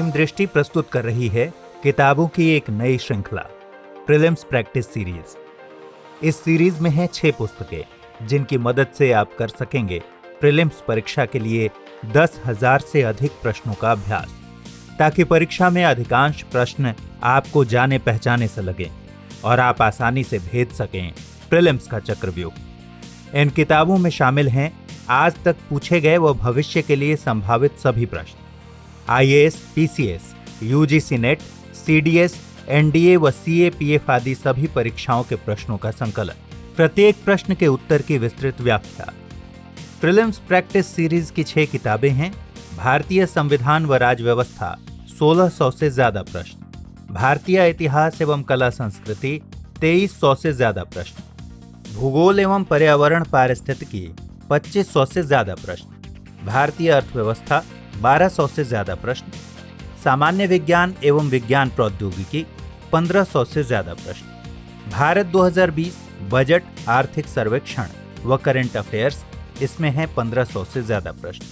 Team दृष्टि प्रस्तुत कर रही है किताबों की एक नई श्रृंखला प्रीलिम्स प्रैक्टिस सीरीज। इस सीरीज में हैं 6 पुस्तकें जिनकी मदद से आप कर सकेंगे प्रीलिम्स परीक्षा के लिए 10,000 से अधिक प्रश्नों का अभ्यास, ताकि परीक्षा में अधिकांश प्रश्न आपको जाने पहचाने से लगें और आप आसानी से भेद सकें प्रीलिम्स का चक्रव्यूह। इन किताबों में शामिल हैं आज तक पूछे गए व भविष्य के लिए संभावित सभी प्रश्न, IAS, PCS, UGC net, CDS, NDA व सीएपीएफ आदि सभी परीक्षाओं के प्रश्नों का संकलन, प्रत्येक प्रश्न के उत्तर की विस्तृत व्याख्या। प्रीलिम्स प्रैक्टिस सीरीज की 6 किताबें हैं। भारतीय संविधान व राज्य व्यवस्था 1600 से ज्यादा प्रश्न, भारतीय इतिहास एवं कला संस्कृति 2300 से ज्यादा प्रश्न, भूगोल एवं पर्यावरण पारिस्थितिकी 2500 से ज्यादा प्रश्न, भारतीय अर्थव्यवस्था 1200 से ज्यादा प्रश्न, सामान्य विज्ञान एवं विज्ञान प्रौद्योगिकी 1500 से ज्यादा प्रश्न, भारत 2020 बजट, आर्थिक सर्वेक्षण व करंट अफेयर्स, इसमें हैं 1500 से ज्यादा प्रश्न।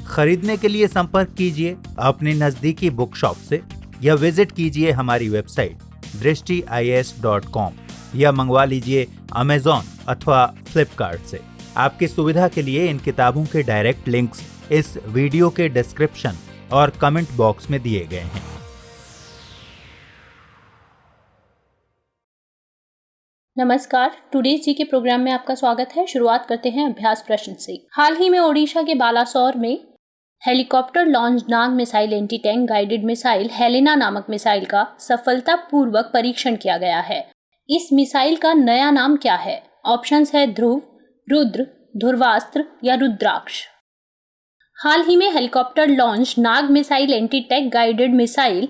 खरीदने के लिए संपर्क कीजिए अपनी नजदीकी बुक शॉप से या विजिट कीजिए हमारी वेबसाइट drishtiis.com या मंगवा लीजिए अमेज़न अथवा फ्लिपकार्ट से। आपकी सुविधा के लिए इन किताबों के डायरेक्ट लिंक्स इस वीडियो के डिस्क्रिप्शन और कमेंट बॉक्स में दिए गए हैं। नमस्कार, टुडेज जी के प्रोग्राम में आपका स्वागत है। शुरुआत करते हैं अभ्यास प्रश्न से। हाल ही में ओडिशा के बालासोर में helicopter launch Nag missile anti tank guided missile Helina नामक मिसाइल का सफलतापूर्वक परीक्षण किया गया है। इस मिसाइल का नया नाम क्या है? ऑप्शंस है ध्रुव, रुद्र, ध्रुवास्त्र या रुद्राक्ष। हाल ही में helicopter launch Nag missile anti tank guided missile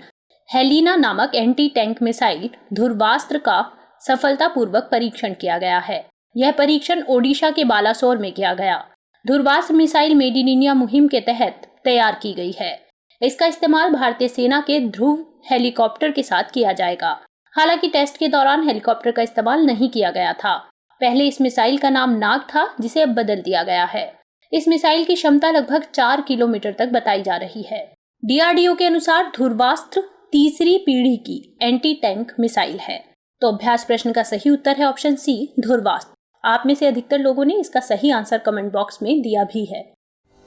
Helina नामक एंटी टैंक मिसाइल ध्रुवास्त्र का सफलतापूर्वक परीक्षण किया गया है। यह परीक्षण ओडिशा के बालासोर में किया गया। Dhruvastra missile made in India मुहिम के तहत तैयार की गई है। इसका इस्तेमाल भारतीय सेना के ध्रुव हेलीकॉप्टर के साथ किया जाएगा। हालांकि टेस्ट के दौरान हेलीकॉप्टर का इस्तेमाल नहीं किया गया था। पहले इस मिसाइल का नाम नाग था, जिसे अब बदल दिया गया है। इस मिसाइल की क्षमता लगभग 4 किलोमीटर तक बताई जा रही है। डीआरडीओ के अनुसार ध्रुवास्त्र तीसरी पीढ़ी की एंटी टैंक मिसाइल है। तो अभ्यास प्रश्न का सही उत्तर है ऑप्शन सी, ध्रुवास्त्र। आप में से अधिकतर लोगों ने इसका सही आंसर कमेंट बॉक्स में दिया भी है।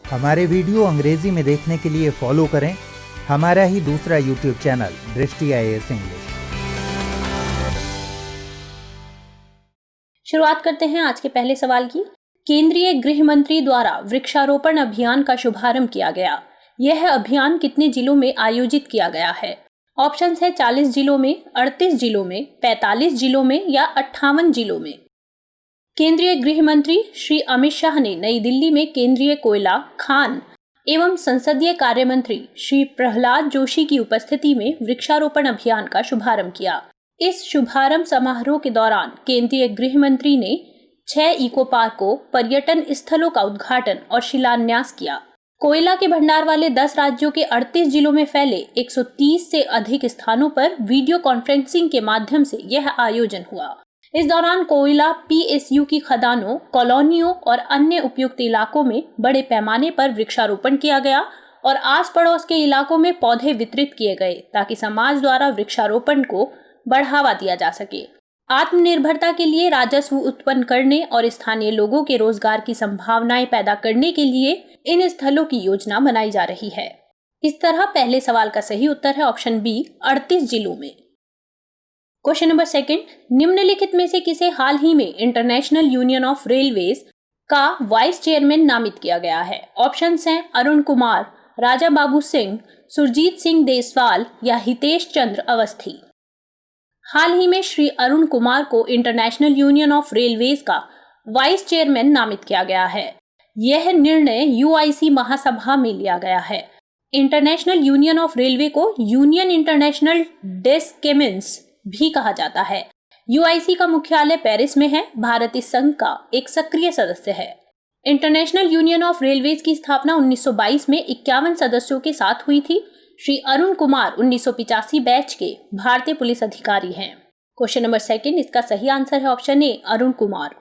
हमारे वीडियो अंग्रेजी में देखने के लिए फॉलो करें हमारा ही दूसरा यूट्यूब चैनल दृष्टि आईएएस इंग्लिश। शुरुआत करते हैं आज के पहले सवाल की। केंद्रीय गृह मंत्री द्वारा वृक्षारोपण अभियान का शुभारंभ किया गया। यह अभियान कितने जिलों में आयोजित किया गया है? ऑप्शंस है 40 जिलों में, 38 जिलों में, 45 जिलों में या 58 जिलों में। केंद्रीय गृह मंत्री श्री अमित शाह ने नई दिल्ली में केंद्रीय कोयला, खान एवं संसदीय कार्य मंत्री श्री प्रहलाद जोशी की उपस्थिति में वृक्षारोपण अभियान का शुभारंभ किया। इस शुभारंभ समारोह के दौरान केंद्रीय गृह मंत्री ने 6 इको पार्कों, पर्यटन स्थलों का उद्घाटन और शिलान्यास किया। कोयला के भंडार वाले 10 राज्यों के 38 जिलों में फैले 130 से अधिक स्थानों पर वीडियो कॉन्फ्रेंसिंग के माध्यम से यह आयोजन हुआ। इस दौरान कोयला पीएसयू की खदानों, कॉलोनियों और अन्य उपयुक्त इलाकों में बड़े पैमाने पर वृक्षारोपण किया गया और आस पड़ोस के इलाकों में पौधे वितरित किए गए, ताकि समाज द्वारा वृक्षारोपण को बढ़ावा दिया जा सके। आत्मनिर्भरता के लिए राजस्व उत्पन्न करने और स्थानीय लोगों के रोजगार की संभावनाएं पैदा करने के लिए इन स्थलों की योजना बनाई जा रही है। इस तरह पहले सवाल का सही उत्तर है ऑप्शन बी, 38 जिलों में। क्वेश्चन नंबर 2, निम्नलिखित में से किसे हाल ही में इंटरनेशनल यूनियन ऑफ रेलवेज का वाइस चेयरमैन नामित किया गया है? ऑप्शंस हैं अरुण कुमार, राजा बाबू सिंह, सुरजीत सिंह देसवाल या हितेश चंद्र अवस्थी। हाल ही में श्री अरुण कुमार को इंटरनेशनल यूनियन ऑफ रेलवेज का वाइस चेयरमैन नामित किया गया है। यह निर्णय यूआईसी महासभा में लिया गया है। इंटरनेशनल यूनियन ऑफ रेलवे को यूनियन इंटरनेशनल डेस केमिन्स भी कहा जाता है। यूआईसी का मुख्यालय पेरिस में है। भारत इस संघ का एक सक्रिय सदस्य है। इंटरनेशनल यूनियन ऑफ रेलवेज की स्थापना 1922 में 51 सदस्यों के साथ हुई थी। श्री अरुण कुमार 1985 बैच के भारतीय पुलिस अधिकारी हैं। क्वेश्चन नंबर 2, इसका सही आंसर है ऑप्शन ए, अरुण कुमार।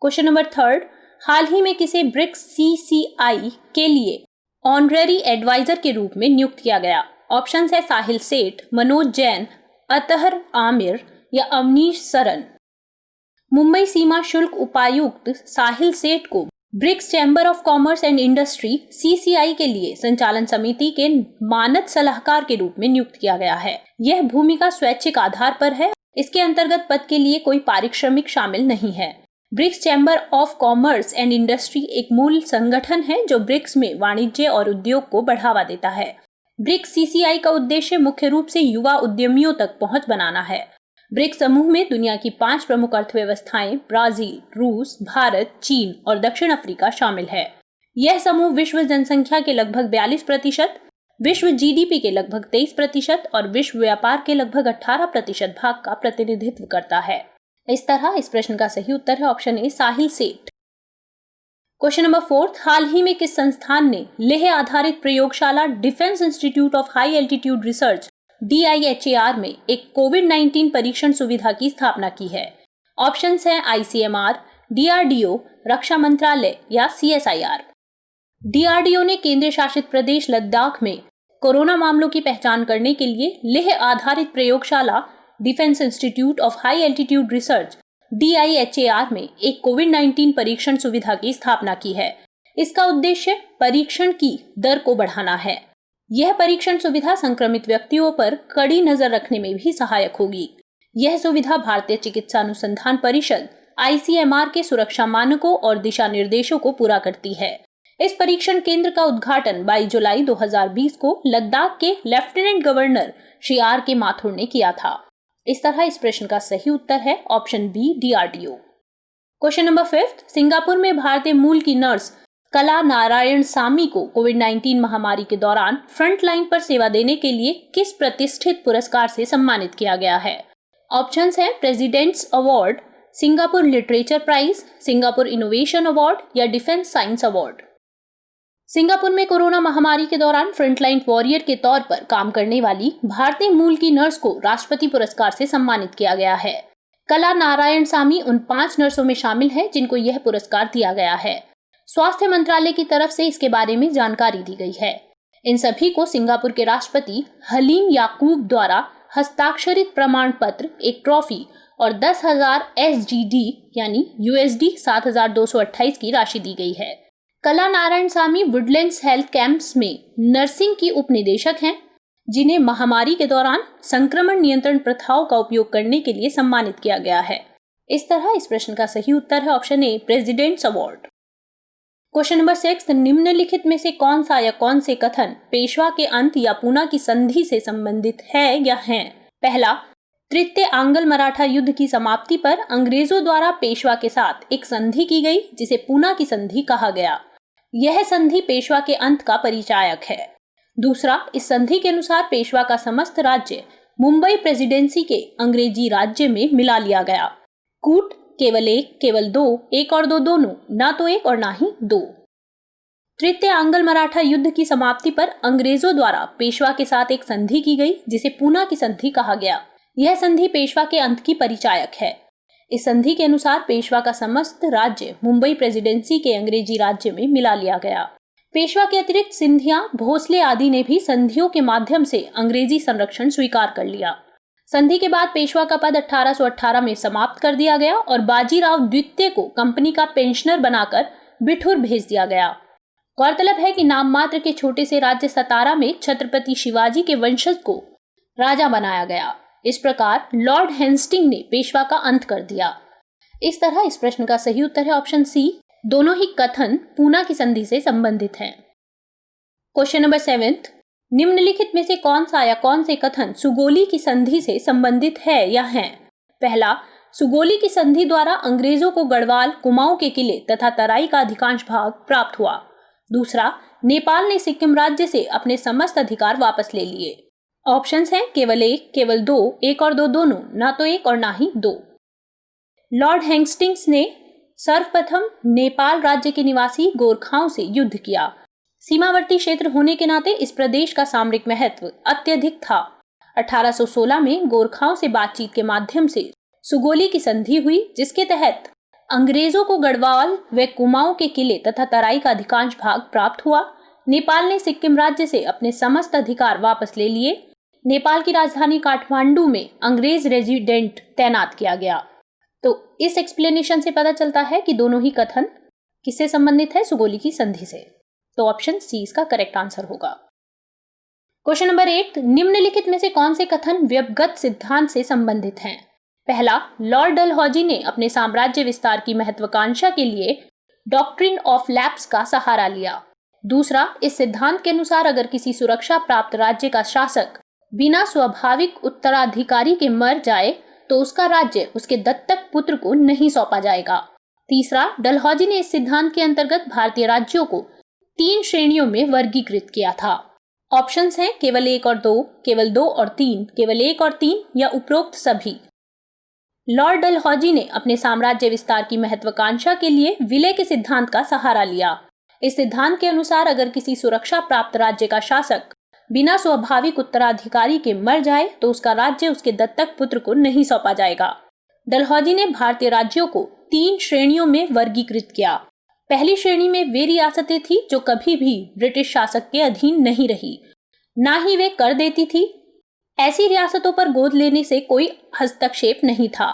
क्वेश्चन नंबर 3, हाल ही में किसे ब्रिक्स सीसीआई के लिए ऑनरेरी एडवाइजर के रूप में नियुक्त किया गया? ऑप्शन है साहिल सेठ, मनोज जैन, अतहर आमिर या अवनीश सरन। मुंबई सीमा शुल्क उपायुक्त साहिल सेठ को BRICS Chamber of Commerce and Industry (CCI) के लिए संचालन समिति के मानद सलाहकार के रूप में नियुक्त किया गया है। यह भूमिका स्वैच्छिक आधार पर है। इसके अंतर्गत पद के लिए कोई पारिश्रमिक शामिल नहीं है। BRICS Chamber of Commerce and Industry एक मूल संगठन है जो ब्रिक्स में वाणिज्य और उद्योग को बढ़ावा देता है। ब्रिक्स CCI का उद्देश्य मुख्य रूप से युवा उद्यमियों तक पहुंच बनाना है। ब्रिक्स समूह में दुनिया की 5 प्रमुख अर्थव्यवस्थाएं ब्राजील, रूस, भारत, चीन और दक्षिण अफ्रीका शामिल है। यह समूह विश्व जनसंख्या के लगभग 42%, विश्व GDP के लगभग 23% और विश्व व्यापार के लगभग 18% भाग का प्रतिनिधित्व करता है। इस तरह इस प्रश्न का सही उत्तर है ऑप्शन ए, साहिल सेठ। क्वेश्चन नंबर 4, हाल ही में किस संस्थान ने लेह आधारित प्रयोगशाला defence institute of high altitude research DIHAR में एक कोविड-19 परीक्षण सुविधा की स्थापना की है? ऑप्शंस हैं ICMR, DRDO, रक्षा मंत्रालय या CSIR। DRDO ने केंद्र शासित प्रदेश लद्दाख में कोरोना मामलों की पहचान करने के लिए लेह आधारित प्रयोगशाला defence institute of high altitude research DIHAR में एक कोविड-19 परीक्षण सुविधा की स्थापना की है। इसका उद्देश्य परीक्षण की दर को बढ़ाना है। यह परीक्षण सुविधा संक्रमित व्यक्तियों पर कड़ी नजर रखने में भी सहायक होगी। यह सुविधा भारतीय चिकित्सा अनुसंधान परिषद ICMR के सुरक्षा मानकों और दिशा निर्देशों को पूरा करती है। इस परीक्षण केंद्र का उद्घाटन 22 जुलाई 2020 को लद्दाख के lieutenant governor Shri RK Mathur ने किया था। इस तरह इस प्रश्न का सही उत्तर है option B, DRDO। Question number 5, Singapore में भारतीय मूल की नर्स कला नारायणसामी को कोविड-19 महामारी के दौरान फ्रंट लाइन पर सेवा देने के लिए किस प्रतिष्ठित पुरस्कार से सम्मानित किया गया है? ऑप्शंस हैं President's Award, Singapore Literature Prize, Singapore Innovation Award या डिफेंस साइंस अवार्ड। सिंगापुर में कोरोना महामारी के दौरान फ्रंटलाइन वॉरियर के तौर पर काम करने वाली भारतीय मूल की नर्स को राष्ट्रपति पुरस्कार से सम्मानित किया गया है। कला नारायणसामी उन 5 नर्सों में शामिल है जिनको यह पुरस्कार दिया गया है। स्वास्थ्य मंत्रालय की तरफ से इसके बारे में जानकारी दी गई है। इन सभी को सिंगापुर के राष्ट्रपति हलीम याकूब द्वारा हस्ताक्षरित प्रमाण पत्र, एक ट्रॉफी और 10,000 SGD यानी USD 7,228 की राशि दी गई है। कला नारायणसामी वुडलैंड्स हेल्थ कैंप्स में नर्सिंग की उपनिदेशक हैं, जिन्हें महामारी के दौरान संक्रमण नियंत्रण प्रथाओं का उपयोग करने के लिए सम्मानित किया गया है। इस तरह इस प्रश्न का सही उत्तर है option A, President's Award. Question number 6, निम्नलिखित में से कौन सा या कौन से कथन पेशवा के अंत या पूना की संधि से संबंधित है या हैं? पहला, तृतीय आंग्ल मराठा युद्ध की समाप्ति पर अंग्रेजों द्वारा पेशवा के साथ एक संधि की गई जिसे पूना की संधि कहा गया। यह संधि पेशवा के अंत का परिचायक है। दूसरा, इस संधि के अनुसार पेशवा का समस्त राज्य मुंबई प्रेसिडेंसी के अंग्रेजी राज्य में मिला लिया गया। कूट केवल एक, केवल दो, एक और दो दोनों, ना तो एक और ना ही दो। तृतीय आंग्ल मराठा युद्ध की समाप्ति पर अंग्रेजों द्वारा पेशवा के साथ एक संधि की गई जिसे पूना की संधि कहा गया। यह संधि पेशवा के अंत की परिचायक है। इस संधि के अनुसार पेशवा का समस्त राज्य मुंबई प्रेसिडेंसी के अंग्रेजी राज्य में मिला लिया गया। पेशवा के अतिरिक्त सिंधिया, भोसले आदि ने भी संधियों के माध्यम से अंग्रेजी संरक्षण स्वीकार कर लिया। संधि के बाद पेशवा का पद 1818 में समाप्त कर दिया गया और बाजीराव द्वितीय को कंपनी का पेंशनर बनाकर बिठूर भेज दिया गया। गौरतलब है कि नाम मात्र के छोटे से राज्य सतारा में छत्रपति शिवाजी के वंशज को राजा बनाया गया। इस प्रकार लॉर्ड हेस्टिंग ने पेशवा का अंत कर दिया। इस तरह इस प्रश्न का सही उत्तर है ऑप्शन सी, दोनों ही कथन पूना की संधि से संबंधित हैं। क्वेश्चन नंबर 7, निम्नलिखित में से कौन सा या कौन से कथन सुगोली की संधि से संबंधित है या हैं? पहला, सुगोली की संधि द्वारा अंग्रेजों को गढ़वाल, कुमाऊं के किले तथा तराई का अधिकांश भाग प्राप्त हुआ। दूसरा, नेपाल ने सिक्किम राज्य से अपने समस्त अधिकार वापस ले लिए। ऑप्शंस हैं केवल एक, केवल दो, एक और दो दोनों, ना तो एक और ना ही दो। लॉर्ड हेस्टिंग्स ने सर्वप्रथम नेपाल राज्य के निवासी गोरखाओं से युद्ध किया। सीमावर्ती क्षेत्र होने के नाते इस प्रदेश का सामरिक महत्व अत्यधिक था। 1816 में गोरखाओं से बातचीत के माध्यम से सुगोली की संधि हुई, जिसके तहत अंग्रेजों को गढ़वाल व कुमाऊं के किले तथा तराई का अधिकांश भाग प्राप्त हुआ। नेपाल ने सिक्किम राज्य से अपने समस्त अधिकार वापस ले लिए। नेपाल की राजधानी काठमांडू में अंग्रेज रेजिडेंट तैनात किया गया। तो इस एक्सप्लेनेशन से पता चलता है कि दोनों ही कथन किससे संबंधित है? सुगोली की संधि से। तो ऑप्शन सी इसका करेक्ट आंसर होगा। क्वेश्चन नंबर 8, निम्नलिखित में से कौन से कथन व्यवगत सिद्धांत से संबंधित हैं? पहला, लॉर्ड डलहौजी ने अपने साम्राज्य विस्तार की महत्वाकांक्षा के लिए डॉक्ट्रिन ऑफ लैप्स का सहारा लिया। दूसरा, इस सिद्धांत के अनुसार अगर किसी सुरक्षा प्राप्त राज्य का शासक बिना स्वाभाविक उत्तराधिकारी के मर जाए तो उसका राज्य उसके दत्तक पुत्र को नहीं सौंपा जाएगा। तीसरा, डलहौजी ने इस सिद्धांत के अंतर्गत भारतीय राज्यों को 3 श्रेणियों में वर्गीकृत किया था। ऑप्शंस हैं केवल 1 और 2, केवल 2 और 3, केवल 1 और 3 या उपरोक्त सभी। लॉर्ड डलहौजी ने अपने साम्राज्य विस्तार की महत्वाकांक्षा के लिए विलय के सिद्धांत का सहारा लिया। इस सिद्धांत के अनुसार अगर किसी सुरक्षा प्राप्त राज्य का शासक बिना स्वाभाविक उत्तराधिकारी के मर जाए तो उसका राज्य उसके दत्तक पुत्र को नहीं सौंपा जाएगा। डलहौजी ने भारतीय राज्यों को 3 श्रेणियों में वर्गीकृत किया। पहली श्रेणी में वे रियासतें थी जो कभी भी ब्रिटिश शासक के अधीन नहीं रही, ना ही वे कर देती थी। ऐसी रियासतों पर गोद लेने से कोई हस्तक्षेप नहीं था।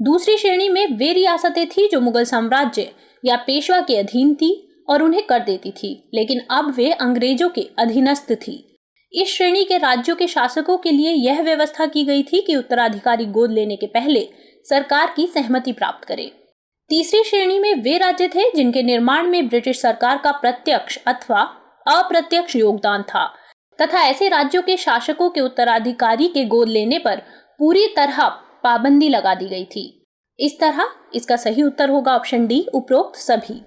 दूसरी श्रेणी में वे रियासतें थी जो मुगल साम्राज्य या पेशवा के अधीन थी और उन्हें कर देती थी, लेकिन अब वे अंग्रेजों के अधीनस्थ थी। इस श्रेणी के राज्यों के शासकों के लिए यह व्यवस्था की गई थी कि उत्तराधिकारी गोद लेने के पहले सरकार की सहमति प्राप्त करे। तीसरी श्रेणी में वे राज्य थे जिनके निर्माण में ब्रिटिश सरकार का प्रत्यक्ष अथवा अप्रत्यक्ष योगदान था तथा ऐसे राज्यों के शासकों के उत्तराधिकारी के गोद लेने पर पूरी तरह पाबंदी लगा दी गई थी। इस तरह इसका सही उत्तर होगा ऑप्शन डी, उपरोक्त सभी।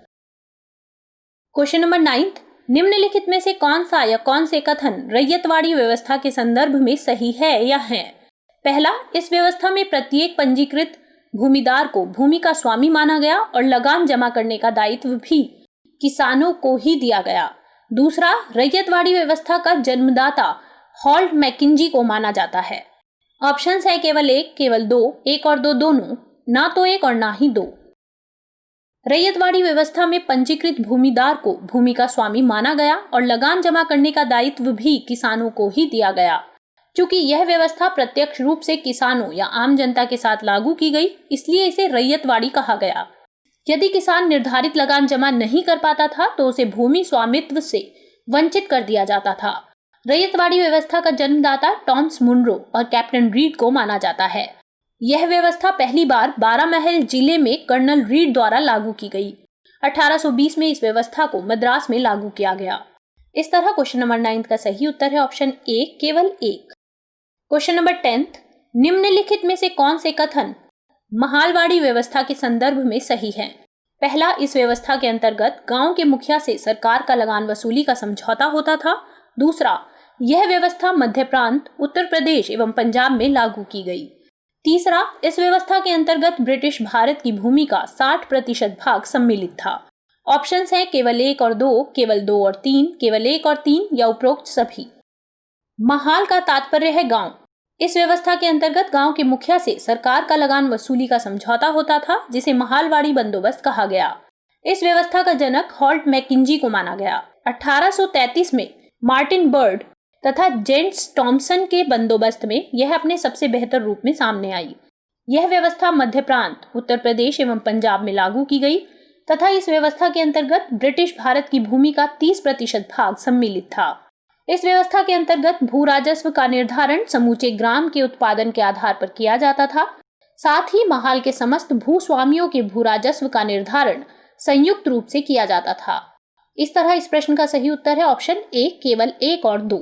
क्वेश्चन नंबर 9, निम्नलिखित में से कौन सा या कौन से कथन रैयतवाड़ी व्यवस्था के संदर्भ में सही है या है? पहला, इस व्यवस्था में प्रत्येक पंजीकृत भूमिदार को भूमि का स्वामी माना गया और लगान जमा करने का दायित्व भी किसानों को ही दिया गया। दूसरा, रैयतवाड़ी व्यवस्था का जन्मदाता हॉल्ट मैकिंजी को माना जाता है। ऑप्शंस है केवल 1, केवल 2, 1 और 2 दोनों, ना तो 1 और ना ही 2। रैयतवाड़ी व्यवस्था में पंजीकृत भूमिदार को भूमि का स्वामी माना गया और लगान जमा करने का दायित्व भी किसानों को ही दिया गया। चूंकि यह व्यवस्था प्रत्यक्ष रूप से किसानों या आम जनता के साथ लागू की गई, इसलिए इसे रैयतवाड़ी कहा गया। यदि किसान निर्धारित लगान जमा नहीं कर पाता था तो उसे भूमि स्वामित्व से वंचित कर दिया जाता था। रैयतवाड़ी व्यवस्था का जन्मदाता टॉमस मुनरो और कैप्टन रीड को माना जाता है। यह व्यवस्था पहली बार बारामहल जिले में कर्नल रीड द्वारा लागू की गई। 1820 में इस व्यवस्था को मद्रास में लागू किया गया। इस तरह क्वेश्चन नंबर 9 का सही उत्तर है ऑप्शन ए, केवल 1। क्वेश्चन नंबर 10, निम्नलिखित में से कौन से कथन महालवाड़ी व्यवस्था के संदर्भ में सही है? पहला, इस व्यवस्था के अंतर्गत गांव के मुखिया से सरकार का लगान वसूली का समझौता होता था। दूसरा, यह व्यवस्था मध्य प्रांत, उत्तर प्रदेश एवं पंजाब में लागू की गई। तीसरा, इस व्यवस्था के अंतर्गत ब्रिटिश भारत की भूमि का 60% भाग सम्मिलित था। ऑप्शंस हैं केवल 1 और 2, केवल 2 और 3, केवल 1 और 3 या उपरोक्त सभी। महाल का तात्पर्य है गांव। इस व्यवस्था के अंतर्गत गांव के मुखिया से सरकार का लगान वसूली का समझौता होता था, जिसे महालवाड़ी बंदोबस्त कहा गया। इस व्यवस्था का जनक हॉल्ट मैकिंजी को माना गया। 1833 में मार्टिन बर्ड तथा जेम्स टॉमसन के बंदोबस्त में यह अपने सबसे बेहतर रूप में सामने आई। यह व्यवस्था मध्य प्रांत, उत्तर प्रदेश एवं पंजाब में लागू की गई तथा इस व्यवस्था के अंतर्गत ब्रिटिश भारत की भूमि का 30% भाग सम्मिलित था। इस व्यवस्था के अंतर्गत भू राजस्व का निर्धारण समूचे ग्राम के उत्पादन के आधार पर किया जाता था। साथ ही महाल के समस्त भूस्वामियों के भू राजस्व का निर्धारण संयुक्त रूप से किया जाता था। इस तरह इस प्रश्न का सही उत्तर है ऑप्शन ए, केवल 1 और 2।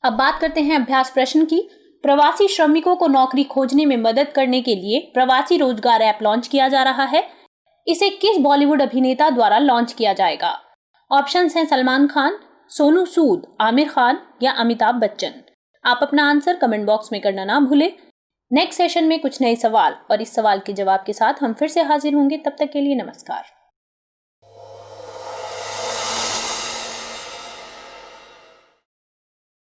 अब बात करते हैं अभ्यास प्रश्न की। प्रवासी श्रमिकों को नौकरी खोजने में मदद करने के लिए प्रवासी रोजगार ऐप लॉन्च किया जा रहा है। इसे किस बॉलीवुड अभिनेता द्वारा लॉन्च किया जाएगा? ऑप्शंस हैं सलमान खान, सोनू सूद, आमिर खान या अमिताभ बच्चन। आप अपना आंसर कमेंट बॉक्स में करना ना भूलें। नेक्स्ट सेशन में कुछ नए सवाल और इस सवाल के जवाब के साथ हम फिर से हाजिर होंगे। तब तक के लिए नमस्कार।